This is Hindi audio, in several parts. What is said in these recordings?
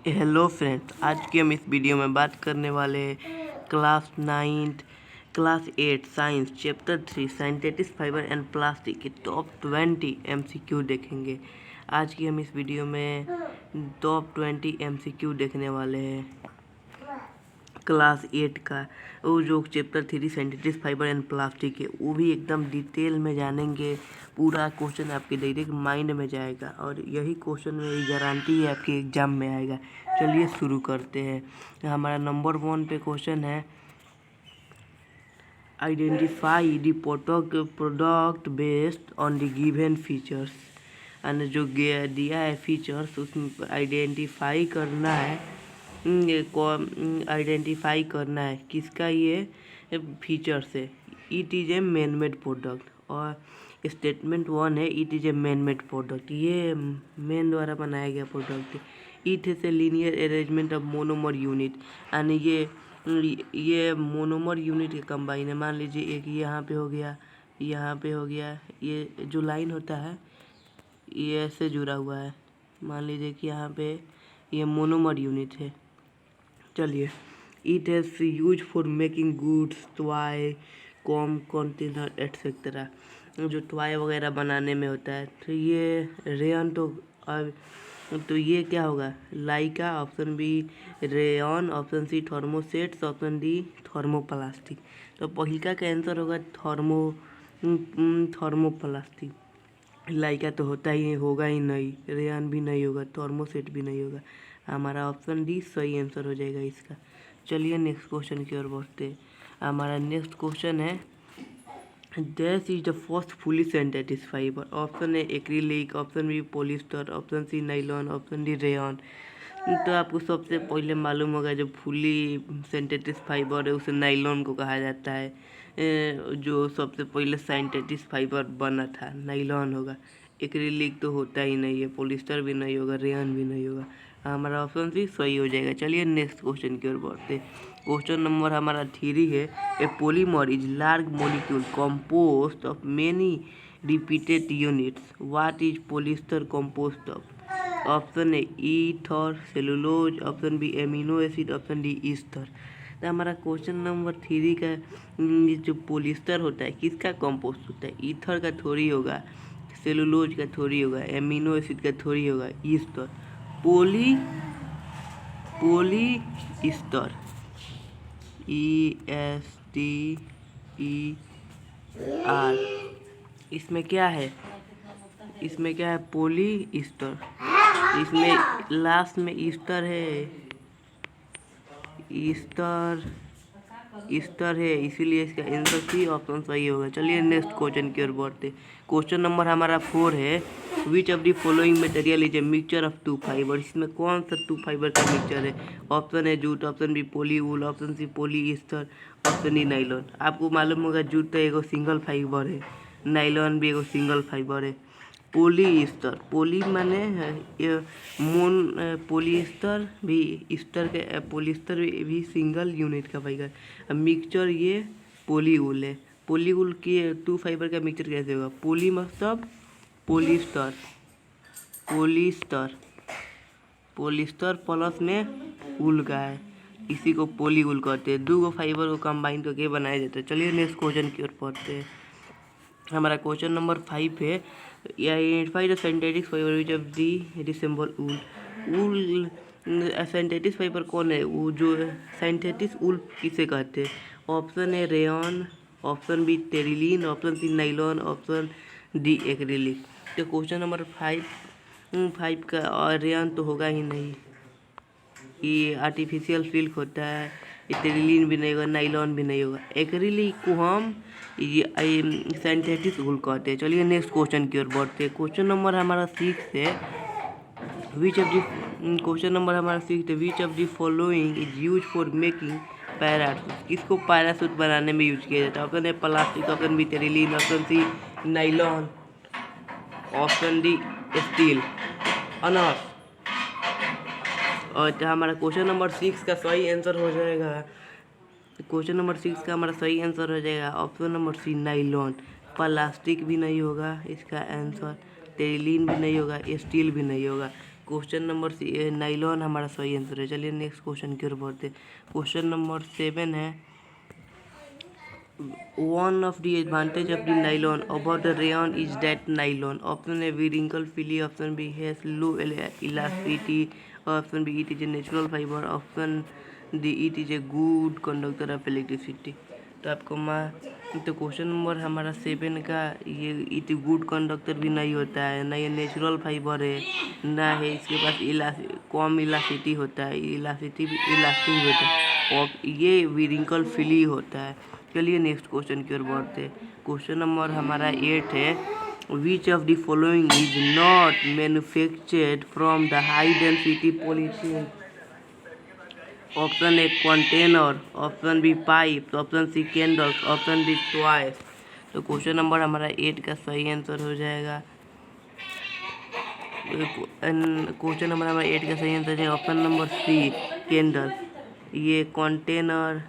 हेलो फ्रेंड्स, आज की हम इस वीडियो में बात करने वाले हैं class 8 science chapter 3 synthetic fibre and plastic के टॉप 20 एमसीक्यू देखेंगे। आज की हम इस वीडियो में टॉप 20 एमसीक्यू देखने वाले हैं क्लास 8 का। वो जो chapter 3 synthetic fibre and plastic है वो भी एकदम डिटेल में जानेंगे। पूरा क्वेश्चन आपके डायरेक्ट माइंड में जाएगा और यही क्वेश्चन मेरी गारंटी है आपके एग्जाम में आएगा। चलिए शुरू करते हैं। हमारा नंबर 1 पे क्वेश्चन है, identify the product based on the given features. And जो दिया है फीचर्स उसमें आइडेंटिफाई करना है। आइडेंटिफाई करना है किसका ये फीचर्स है। It is a man made product और स्टेटमेंट 1 है, it is a man made product. ये मैन द्वारा बनाया गया प्रोडक्ट है। It is a linear arrangement of monomer unit and ये मोनोमर यूनिट के कंबाइन है। मान लीजिए एक यहाँ पे हो गया, यहाँ पे हो गया, ये जो लाइन होता है ये ऐसे जुड़ा हुआ है। मान लीजिए कि यहाँ पे ये मोनोमर यूनिट है। चलिए, it has use for making goods toy com container etcetera. जो टॉय वगैरह बनाने में होता है। तो ये रेयन तो ये क्या होगा, lycra. Option b rayon, option c thermosets, option d thermoplastic. तो पहिलका का आंसर होगा थर्मोप्लास्टिक। लाइका तो होगा ही नहीं, रेयन भी नहीं होगा, थर्मोसेट भी नहीं होगा। हमारा ऑप्शन डी सही आंसर हो जाएगा इसका। चलिए नेक्स्ट क्वेश्चन की ओर बढ़ते हैं। हमारा नेक्स्ट क्वेश्चन है, this is the first fully synthetic fibre. Option A acrylic, option B polyester, option C nylon, option D rayon. तो आपको सबसे पहले मालूम होगा जो फुली सिंथेटिक फाइबर है उसे नाइलॉन को कहा जाता है। जो सबसे पहले सिंथेटिक फाइबर बना था नाइलॉन होगा। एक्रिलिक तो होता ही नहीं है, पॉलिस्टर भी नहीं होगा, रेयन भी नहीं होगा। हमारा ऑप्शन सी सही हो जाएगा। चलिए नेक्स्ट क्वेश्चन की ओर बढ़ते। क्वेश्चन नंबर हमारा 3 है, ए polymer is large molecule composed of many repeated units. What is polyester composed of? Option A ether, cellulose, option B amino acid, option D ester. तो हमारा क्वेश्चन नंबर 3 का जो पोलिस्टर होता है किसका कंपोस्ट होता है? ईथर का थोड़ी होगा, सेलुलोज का थोड़ी होगा, एमिनो एसिड का थोड़ी होगा, ईस्टर। Easter, ESTER। इसमें क्या है, पोली ईस्टर। इसमें लास्ट में ईस्टर है, ईस्टर है, इसीलिए इसका आंसर सी ऑप्शन सही होगा। चलिए नेक्स्ट क्वेश्चन की ओर बढ़ते। क्वेश्चन नंबर हमारा 4 है, which of the following material is a mixture of 2 fibre. इसमें कौन सा 2 फाइबर का मिक्सचर है? ऑप्शन है जूट, ऑप्शन बी पोली वूल, ऑप्शन सी पोली ईस्टर, ऑप्शन डी नाइलॉन। आपको मालूम होगा जूट तो एगो सिंगल फाइबर है, नाइलॉन भी एगो सिंगल फाइबर है। पोली ईस्टर, पोली माने पोलिस्टर भी, ईस्टर के पोलिस्टर भी सिंगल यूनिट का फाइबर। अब मिक्सचर ये पोली वूल है। पोली वूल की 2 फाइबर का मिक्सचर कैसे होगा? पोली मतलब पोलिस्टर, पोलिस्टर प्लस में वूल का है, इसी को पोली वूल कहते हैं। 2 फाइबर को कंबाइन करके बनाया जाता है। चलिए नेक्स्ट क्वेश्चन की ओर पढ़ते हैं। हमारा क्वेश्चन नंबर 5 है, identify the synthetic fibre which of the resemble wool. Wool synthetic fibre कौन है? वो जो सिंथेटिक वूल किसे कहते हैं? ऑप्शन है rayon, option B terylene, option सी नाइलॉन, ऑप्शन डी एक्रिलिक। तो क्वेश्चन नंबर 5 का रेयन तो होगा ही नहीं, ये आर्टिफिशियल सिल्क होता है। टेरिलीन भी नहीं होगा, नाइलॉन भी नहीं होगा। एक्रिलिक को हम सिंथेटिक वूल कहते हैं। चलिए नेक्स्ट क्वेश्चन की ओर बढ़ते हैं। क्वेश्चन नंबर हमारा 6 है, which of the following is use for making parachute. किसको पैराशूट बनाने में यूज किया जाता है? ऑप्शन है plastic, option B terylene, option सी नाइलॉन, ऑप्शन डी स्टील, अनार। और हमारा क्वेश्चन नंबर 6 का सही आंसर हो जाएगा, क्वेश्चन नंबर 6 का हमारा सही आंसर हो जाएगा option number C nylon. Plastic भी नहीं होगा इसका आंसर, टेरिलीन भी नहीं होगा, स्टील भी नहीं होगा। क्वेश्चन नंबर नाइलॉन हमारा सही आंसर है। चलिए नेक्स्ट क्वेश्चन की ओर बढ़ते हैं। क्वेश्चन नंबर 7 है, one of the advantage of the nylon about the rayon is that nylon option A be wrinkle free, option B has low elasticity, option B it is a natural fiber, option D it is a good conductor of electricity। तो आपको तो क्वेश्चन नंबर हमारा 7 का ये इट गुड कंडक्टर भी नहीं होता है, ना ये नेचुरल फाइबर है, ना है इसके पास कम इलास्टिसिटी होता है, इलास्टिक होता है, और ये विरिंकल फ्री होता है। चलिए नेक्स्ट क्वेश्चन की ओर बढ़ते हैं। क्वेश्चन नंबर हमारा 8 है, which of the following is not manufactured from the high density polythene. Option A container, option B pipe, option C candles, option D toys. तो क्वेश्चन नंबर हमारा 8 का सही आंसर हो जाएगा, क्वेश्चन नंबर हमारा 8 का सही आंसर है ऑप्शन नंबर सी कैंडल। ये कंटेनर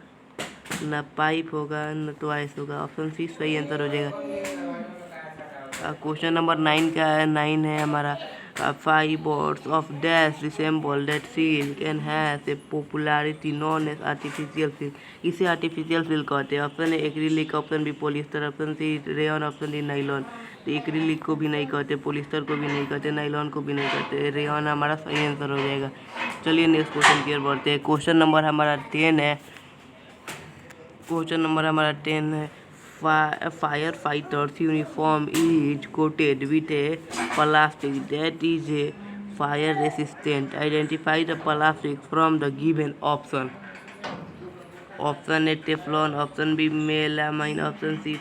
ना पाइप होगा ना टॉयज होगा, ऑप्शन सी सही आंसर हो जाएगा। क्वेश्चन नंबर 9 का है, 9 है हमारा, fibers of dash resemble that silk and has a popularity known as artificial silk। इसे आर्टिफिशियल सिल्क कहते हैं। Option A acrylic, option B polyester, option C rayon, option D nylon. तो एक्रिलिक को भी नहीं कहते, पॉलिस्टर को भी नहीं कहते, नाइलॉन को भी नहीं कहते, रेयन हमारा सही आंसर हो जाएगा। चलिए नेक्स्ट क्वेश्चन की ओर बढ़ते हैं। क्वेश्चन नंबर हमारा 10 है, क्वेश्चन नंबर हमारा 10 है, fire fighters uniform is coated with a plastic that is a fire resistant, identify the plastic from the given option. Option A Teflon, option B melamine, option C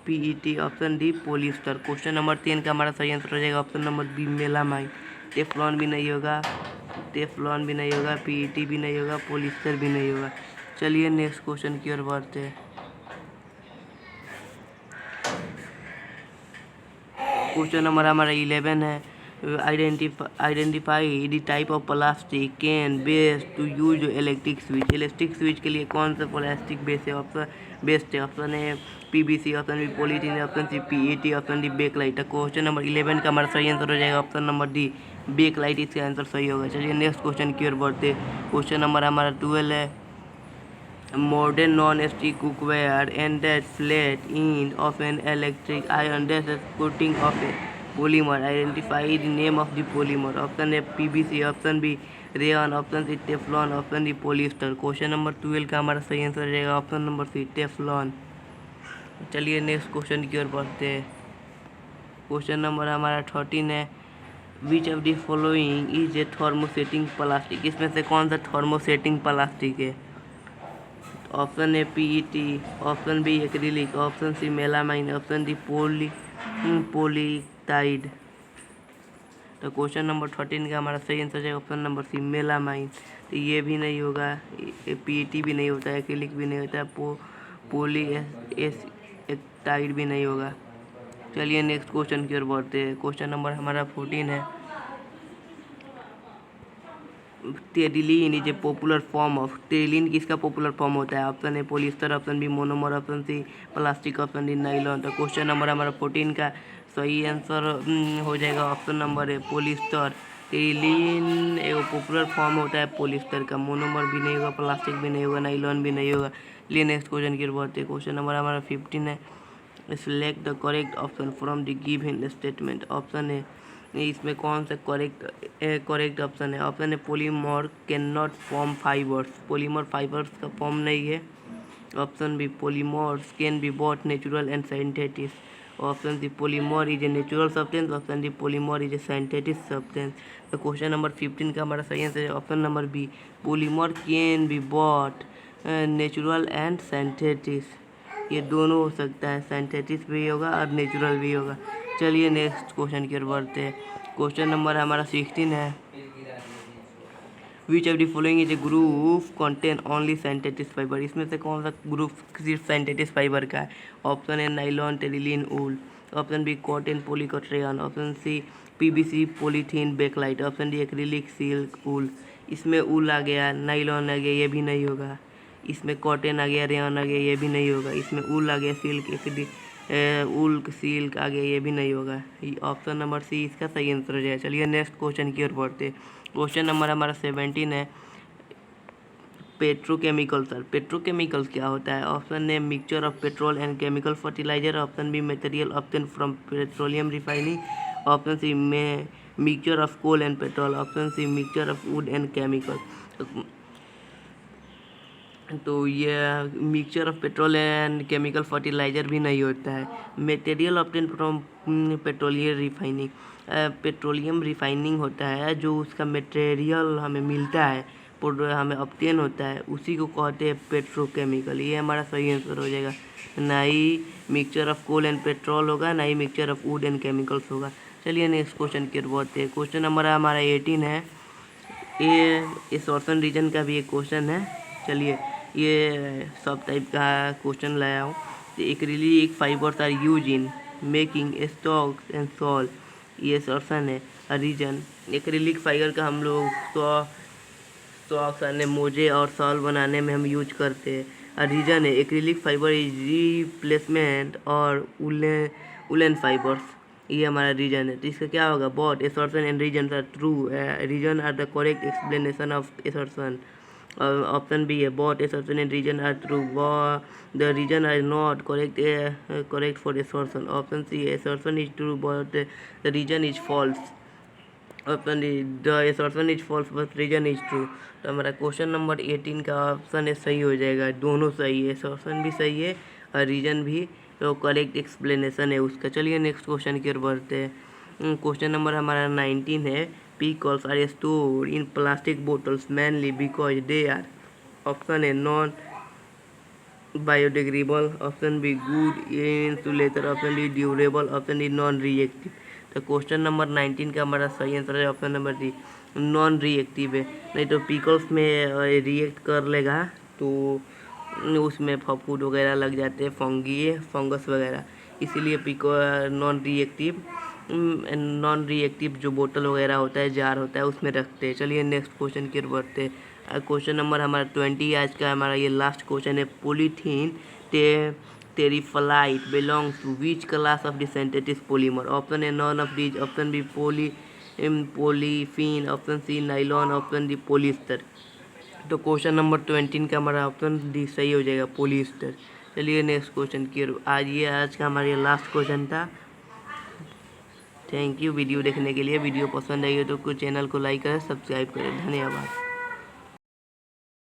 PET, option D polyester. Question number 10 का हमारा सही आंसर हो जाएगा option number B melamine. Teflon भी नहीं होगा, पीईटी भी नहीं होगा, पॉलिस्टर भी नहीं होगा। चलिए नेक्स्ट क्वेश्चन की ओर बढ़ते हैं। क्वेश्चन नंबर हमारा 11 है, identify the type of plastic can best to use electric switch. Electric switch के लिए कौन सा प्लास्टिक बेस्ट है? ऑप्शन है PVC, option B polythene, option C PET, option D Bakelite. Question number 11 का हमारा सही आंसर हो जाएगा ऑप्शन नंबर डी बेकलाइट, इसका आंसर सही होगा। चलिए नेक्स्ट क्वेश्चन की ओर बढ़ते। क्वेश्चन नंबर हमारा 12 है, modern non-stick cookware and that flat end of an electric iron that is coating of a polymer, identify the name of the polymer। Option है PVC, option b rayon, option c Teflon, option D polyester. Question number 12 का हमारा सही आंसर रहेगा ऑप्शन नंबर सी टेफ्लॉन। चलिए नेक्स्ट क्वेश्चन की ओर बढ़ते हैं। क्वेश्चन नंबर हमारा 13 है, which of the following is a thermosetting plastic. इसमें से कौन सा थर्मोसेटिंग प्लास्टिक है? Option a PET, option b acrylic, option c melamine, option d पॉलीटाइड। तो क्वेश्चन नंबर 13 का हमारा सही आंसर है ऑप्शन नंबर सी मेलामाइन। तो ये भी नहीं होगा, पीईटी भी नहीं होता है, एक्रिलिक भी नहीं होता है, पॉलीटाइड भी नहीं होगा। चलिए नेक्स्ट क्वेश्चन की ओर बढ़ते हैं। क्वेश्चन नंबर हमारा 14 है, terylene is a popular form of. Terylene किसका पॉपुलर फॉर्म होता है? Option A polyester, option B monomer, option C plastic, option D nylon. तो क्वेश्चन नंबर हमारा 14 का सही आंसर हो जाएगा option number A polyester. Terylene एक पॉपुलर फॉर्म होता है पॉलिस्टर का, मोनोमर भी नहीं होगा, प्लास्टिक भी नहीं होगा, नाइलॉन भी नहीं होगा। लिए नेक्स्ट क्वेश्चन की बात है। क्वेश्चन नंबर हमारा 15 है, select the correct option from the given statement. Option है इसमें कौन सा करेक्ट ऑप्शन है? ऑप्शन है polymer can not form fibres, polymer fibres का फॉर्म नहीं है। Option B polymers can be both natural and synthetic, option C polymer is a natural substance, option D polymer is a synthetic substance. तो क्वेश्चन नंबर 15 का हमारा सही आंसर है option number B polymer can be both natural and synthetic. ये दोनों हो सकता है, सिंथेटिक भी होगा और नेचुरल भी होगा। चलिए नेक्स्ट क्वेश्चन की ओर बढ़ते हैं। क्वेश्चन नंबर हमारा 16 है, which of the following is A group contain only synthetic fibre. इसमें से कौन सा ग्रुप सिर्फ सिंथेटिक फाइबर का है? Option a nylon, terylene, wool, option b cotton, polycot, rayon, option c PVC, polythene, bakelite, option D acrylic, silk, wool. इसमें ऊल आ गया, नाइलॉन आ गया, ये भी नहीं होगा। इसमें कॉटन आ गया, रेयन आ गया, ये भी नहीं होगा। इसमें ऊल आ गया, सिल्क, उल्क सिल्क आ गया, ये भी नहीं होगा। ऑप्शन नंबर सी इसका सही आंसर हो जाएगा। चलिए नेक्स्ट क्वेश्चन की ओर बढ़ते। क्वेश्चन नंबर हमारा 17 है। पेट्रोकेमिकल सर, पेट्रोकेमिकल्स क्या होता है? Option a mixture of petrol and chemical fertiliser, option b material obtain from petroleum refining, option c में mixture of coal and petrol, option c mixture of wood and chemical. तो ये mixture of petrol and chemical fertiliser भी नहीं होता है। Material obtain from petroleum refining, petroleum refining होता है जो उसका मटेरियल हमें मिलता है, हमें ऑप्टेन होता है, उसी को कहते हैं पेट्रोकेमिकल। ये हमारा सही आंसर हो जाएगा। ना ही mixture of coal and petrol होगा, ना ही mixture of wood and chemicals होगा। चलिए नेक्स्ट क्वेश्चन की ओर बढ़ते हैं। क्वेश्चन नंबर हमारा 18 है। ये सॉर्सन रीजन का भी एक क्वेश्चन है। चलिए ये सब टाइप का क्वेश्चन लाया हूँ। Acrylic fibres are use in making stocks and shawl, ये सॉर्सन है। रीजन, एक्रिलिक फाइबर का हम लोग सॉक्स आने, मोजे और सॉल बनाने में हम यूज करते हैं। रीजन है एक्रिलिक फाइबर इज रिप्लेसमेंट और उलन फाइबर्स, ये हमारा रीजन है। तो इसका क्या होगा? Both assertion and reason are true, reason are the correct explanation of assertion. Option b है both assertion and reason are true, the reason are not correct for assertion. Option c assertion is true but the reason is false, option d the assertion is false but reason is true. तो हमारा क्वेश्चन नंबर 18 का ऑप्शन है सही हो जाएगा। दोनों सही है, असर्शन भी सही है और रीजन भी तो करेक्ट एक्सप्लेनेशन है उसका। चलिए नेक्स्ट क्वेश्चन की ओर बढ़ते हैं। क्वेश्चन नंबर हमारा 19 है। Pickles are stored in plastic bottles mainly because they are, option A non biodegradable, option B good insulator, option D durable, option D non reactive. तो क्वेश्चन नंबर 19 का हमारा सही आंसर है option number D, non reactive है। नहीं तो पिकल्स में रिएक्ट कर लेगा तो उसमें फफूंद वगैरह लग जाते हैं, फंगस वगैरह, इसीलिए नॉन रिएक्टिव जो बोतल वगैरह होता है, जार होता है, उसमें रखते हैं। चलिए नेक्स्ट क्वेश्चन की ओर बढ़ते हैं। क्वेश्चन नंबर हमारा 20 आज का हमारा ये लास्ट क्वेश्चन है। Polythene terephthalate belongs to which class of the synthetic polymer? Option A none of these, option b polyphene, option C nylon, option d polyester. तो क्वेश्चन नंबर 20 का हमारा ऑप्शन डी सही हो जाएगा, पॉलिएस्टर। चलिए नेक्स्ट क्वेश्चन की ओर। आज का हमारा ये लास्ट क्वेश्चन था। थैंक यू वीडियो देखने के लिए। वीडियो पसंद आई हो तो चैनल को लाइक करें, सब्सक्राइब करें। धन्यवाद।